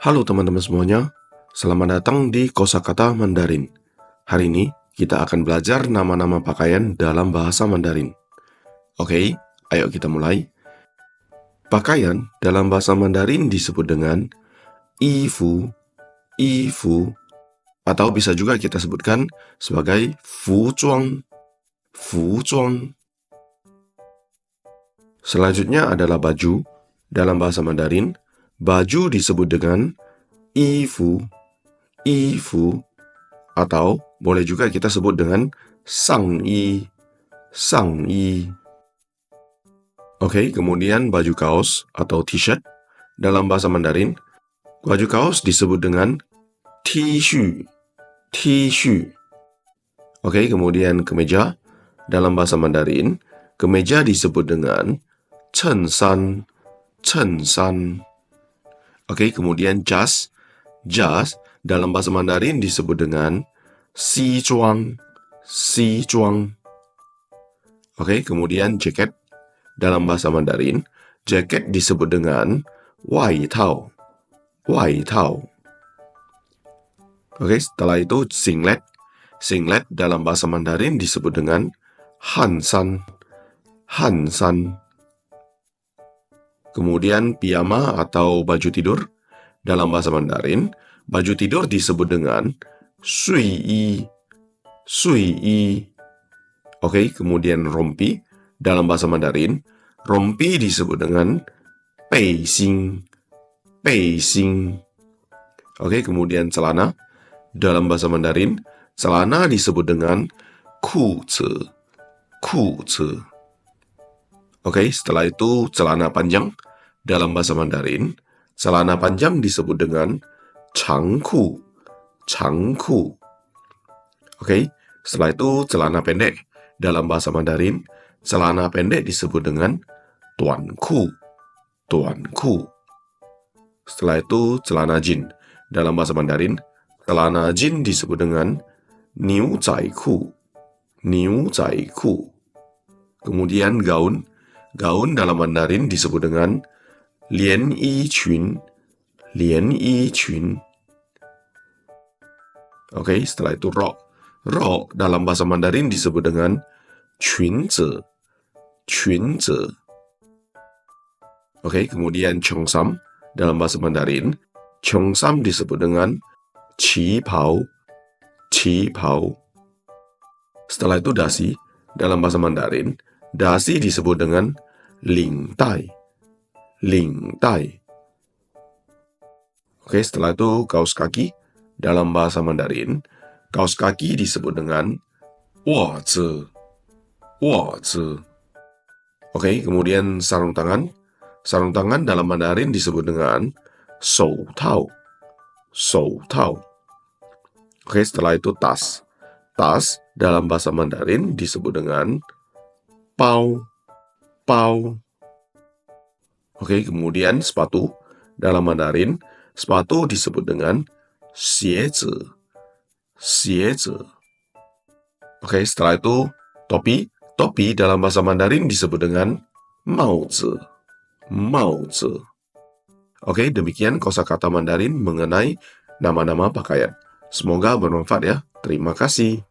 Halo teman-teman semuanya, selamat datang di Kosakata Mandarin. Hari ini kita akan belajar nama-nama pakaian dalam bahasa Mandarin. Oke, ayo kita mulai. Pakaian dalam bahasa Mandarin disebut dengan yifu, yifu, atau bisa juga kita sebutkan sebagai fuzuang, fuzuang. Selanjutnya adalah baju. Dalam bahasa Mandarin, baju disebut dengan yifu, yifu, atau boleh juga kita sebut dengan sangyi, sangyi. Oke, kemudian baju kaos atau t-shirt. Dalam bahasa Mandarin, baju kaos disebut dengan t-shirt, t-shirt. Oke, kemudian kemeja. Dalam bahasa Mandarin, kemeja disebut dengan cengsan, cengsan. Oke, kemudian jas. Jas dalam bahasa Mandarin disebut dengan xizhuang, xizhuang. Oke, kemudian jaket. Dalam bahasa Mandarin, jaket disebut dengan waitao, waitao. Oke, setelah itu singlet. Singlet dalam bahasa Mandarin disebut dengan hansan, hansan. Kemudian piyama atau baju tidur. Dalam bahasa Mandarin, baju tidur disebut dengan suiyi, suiyi. Oke, kemudian rompi. Dalam bahasa Mandarin, rompi disebut dengan beixing, beixing. Oke, kemudian celana. Dalam bahasa Mandarin, celana disebut dengan kuzi, kuzi. Oke, setelah itu celana panjang. Dalam bahasa Mandarin, celana panjang disebut dengan changku, changku. Oke, setelah itu celana pendek. Dalam bahasa Mandarin, celana pendek disebut dengan tuanku, tuanku. Setelah itu celana jin. Dalam bahasa Mandarin, celana jin disebut dengan niu zaiku, niu zaiku. Kemudian gaun. Gaun dalam Mandarin disebut dengan lian yi qun, lian yi qun. Oke, setelah itu rok. Rok dalam bahasa Mandarin disebut dengan qunzi, qunzi. Oke, kemudian cheongsam. Dalam bahasa Mandarin, cheongsam disebut dengan qipao, qipao. Setelah itu dasi. Dalam bahasa Mandarin, dasi disebut dengan ling dai, ling dai. Oke, setelah itu kaos kaki. Dalam bahasa Mandarin, kaos kaki disebut dengan wazi, wazi. Oke, kemudian sarung tangan. Sarung tangan dalam Mandarin disebut dengan shou tao, shou tao. Oke, setelah itu tas. Tas dalam bahasa Mandarin disebut dengan pao, pao. Oke, kemudian sepatu. Dalam Mandarin, sepatu disebut dengan xiezi, xiezi. Oke, setelah itu topi. Topi dalam bahasa Mandarin disebut dengan maozi, maozi. Oke, demikian kosakata Mandarin mengenai nama-nama pakaian. Semoga bermanfaat ya. Terima kasih.